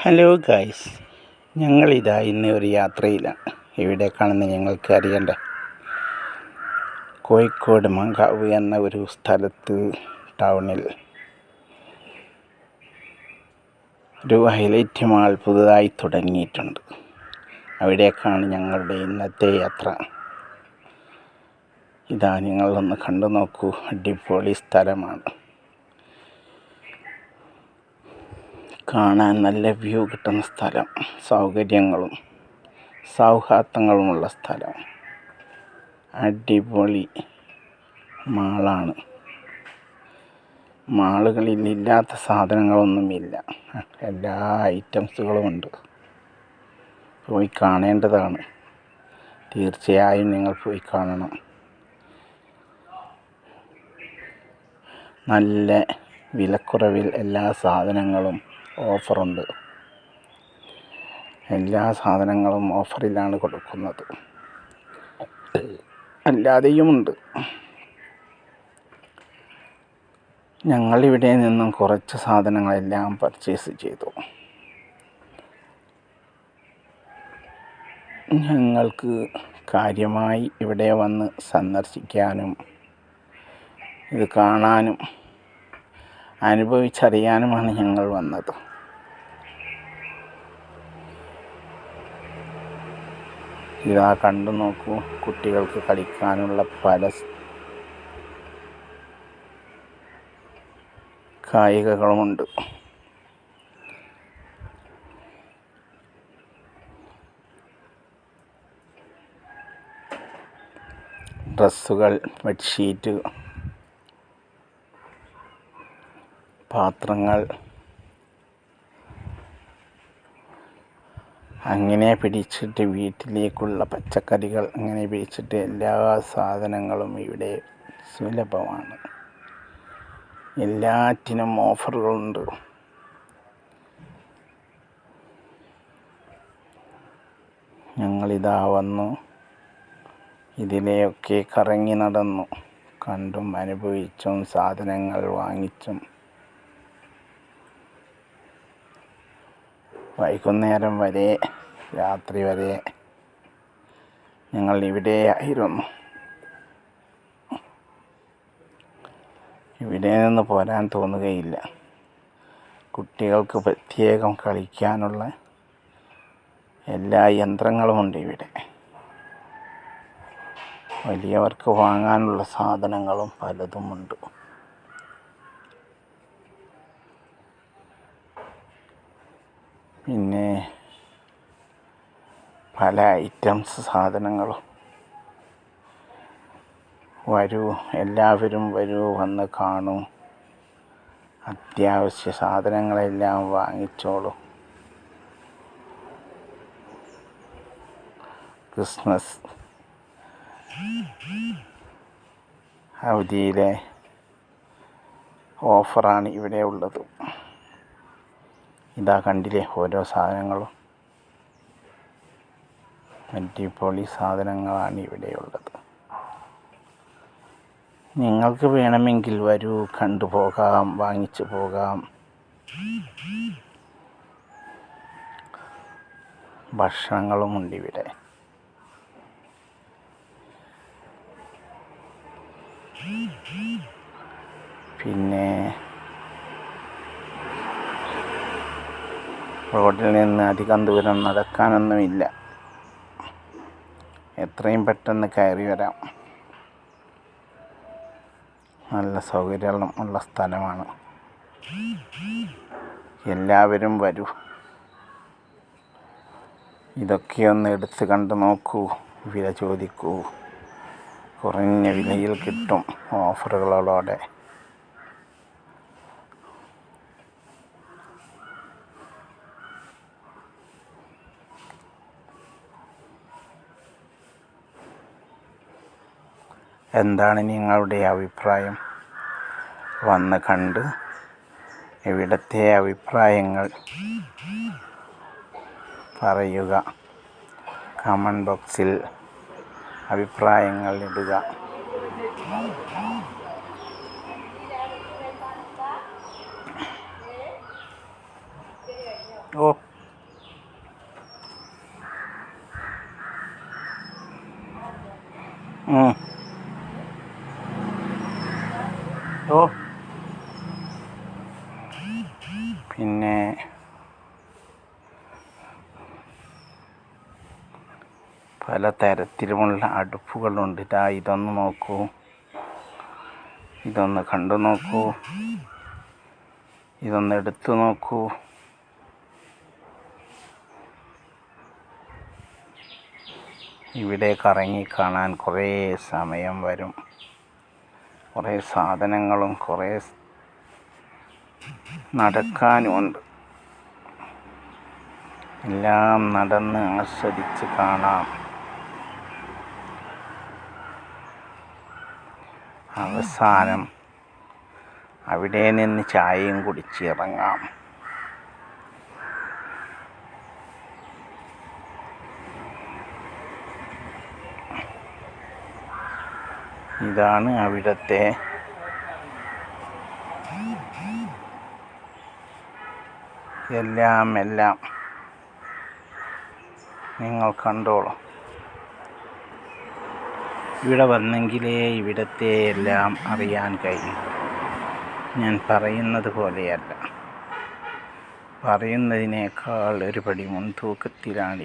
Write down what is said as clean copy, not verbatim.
Hello guys, ഞങ്ങളിതാ ഇന്ന് ഒരു യാത്രയിലാണ്. എവിടേക്കാണെന്ന് ഞങ്ങൾക്ക് അറിയണ്ടേ. കോഴിക്കോട് മങ്കാവ് എന്ന ഒരു സ്ഥലത്ത് ടൗണിൽ ഒരു ഹൈലൈറ്റ് മാൾ പുതുതായി തുടങ്ങിയിട്ടുണ്ട്. അവിടേക്കാണ് ഞങ്ങളുടെ ഇന്നത്തെ യാത്ര. ഇതാ, നിങ്ങളൊന്ന് കണ്ടു നോക്കൂ. അടിപൊളി സ്ഥലമാണ്. കാണാൻ നല്ല വ്യൂ കിട്ടുന്ന സ്ഥലം, സൗകര്യങ്ങളും സൗഹാർദ്ദങ്ങളുമുള്ള സ്ഥലം. അടിപൊളി മാളാണ്. മാളുകളിൽ ഇല്ലാത്ത സാധനങ്ങളൊന്നുമില്ല. എല്ലാ ഐറ്റംസുകളും ഉണ്ട്. പോയി കാണേണ്ടതാണ്. തീർച്ചയായും നിങ്ങൾ പോയി കാണണം. നല്ല വിലക്കുറവിൽ എല്ലാ സാധനങ്ങളും ഓഫറുണ്ട്. എല്ലാ സാധനങ്ങളും ഓഫറിലാണ് കൊടുക്കുന്നത്. അല്ലാതെയുമുണ്ട്. ഞങ്ങളിവിടെ നിന്നും കുറച്ച് സാധനങ്ങളെല്ലാം പർച്ചേസ് ചെയ്തു. ഞങ്ങൾക്ക് കാര്യമായി ഇവിടെ വന്ന് സന്ദർശിക്കാനും ഇത് കാണാനും അനുഭവിച്ചറിയാനുമാണ് ഞങ്ങൾ വന്നത്. ഇതാ കണ്ടു നോക്കൂ. കുട്ടികൾക്ക് കളിക്കാനുള്ള പല കായികങ്ങളുമുണ്ട്. ഡ്രസ്സുകൾ, ബെഡ്ഷീറ്റ്, പാത്രങ്ങൾ, അങ്ങനെ പിടിച്ചിട്ട് വീട്ടിലേക്കുള്ള പച്ചക്കറികൾ, അങ്ങനെ പിടിച്ചിട്ട് എല്ലാ സാധനങ്ങളും ഇവിടെ സുലഭമാണ്. എല്ലാറ്റിനും ഓഫറുകളുണ്ട്. ഞങ്ങളിതാ വന്നു. ഇതിലെയൊക്കെ കറങ്ങി നടന്നു, കണ്ടും അനുഭവിച്ചും സാധനങ്ങൾ വാങ്ങിച്ചും വൈകുന്നേരം വരെ, രാത്രി വരെ ഞങ്ങൾ ഇവിടെയായിരുന്നു. ഇവിടെ നിന്ന് പോരാൻ തോന്നുകയില്ല. കുട്ടികൾക്ക് പ്രത്യേകം കളിക്കാനുള്ള എല്ലാ യന്ത്രങ്ങളുമുണ്ട് ഇവിടെ. വലിയവർക്ക് വാങ്ങാനുള്ള സാധനങ്ങളും പലതുമുണ്ട്. പിന്നെ പല ഐറ്റംസ് സാധനങ്ങളും. വരൂ, എല്ലാവരും വരൂ, വന്ന് കാണൂ. അത്യാവശ്യ സാധനങ്ങളെല്ലാം വാങ്ങിച്ചോളൂ. ക്രിസ്മസ് അവധിയിലെ ഓഫറാണ് ഇവിടെ ഉള്ളത്. ഇതാ കണ്ടില്ലേ ഓരോ സാധനങ്ങളും. അടിപൊളി സാധനങ്ങളാണ് ഇവിടെയുള്ളത്. നിങ്ങൾക്ക് വേണമെങ്കിൽ വരൂ, കണ്ടുപോകാം, വാങ്ങിച്ചു പോകാം. ഭക്ഷണങ്ങളുമുണ്ട് ഇവിടെ. പിന്നെ റോഡിൽ നിന്ന് അധികം ദൂരം നടക്കാനൊന്നുമില്ല. എത്രയും പെട്ടെന്ന് കയറി വരാം. നല്ല സൗകര്യമുള്ള സ്ഥലമാണ്. എല്ലാവരും വരൂ. ഇതൊക്കെയൊന്ന് എടുത്ത് കണ്ടു നോക്കൂ. വില ചോദിക്കൂ. കുറഞ്ഞ വിലയിൽ കിട്ടും, ഓഫറുകളോടെ. എന്താണ് നിങ്ങളുടെ അഭിപ്രായം? വന്ന് കണ്ട് ഇവിടുത്തെ അഭിപ്രായങ്ങൾ പറയുക. കമൻറ്റ് ബോക്സിൽ അഭിപ്രായങ്ങൾ ഇടുക. ഓ പല തരത്തിലുമുള്ള അടുപ്പുകളുണ്ട്. ഇതൊന്ന് നോക്കൂ, ഇതൊന്ന് കണ്ടു നോക്കൂ, ഇതൊന്ന് എടുത്തു നോക്കൂ. ഇവിടെ കറങ്ങി കാണാൻ കുറേ സമയം വരും. കുറേ സാധനങ്ങളും കുറേ നടക്കാനുമുണ്ട്. എല്ലാം നടന്ന് ആസ്വദിച്ച് കാണാം. അവസാനം അവിടെ നിന്ന് ചായയും കുടിച്ച് ഇറങ്ങാം. ഇതാണ് അവിടുത്തെ എല്ലാം നിങ്ങൾ കണ്ടോളൂ. ഇവിടെ വന്നെങ്കിലേ ഇവിടുത്തെ എല്ലാം അറിയാൻ കഴിയും. ഞാൻ പറയുന്നത് പോലെയല്ല, പറയുന്നതിനേക്കാൾ ഒരുപടി മുൻതൂക്കത്തിലാണ്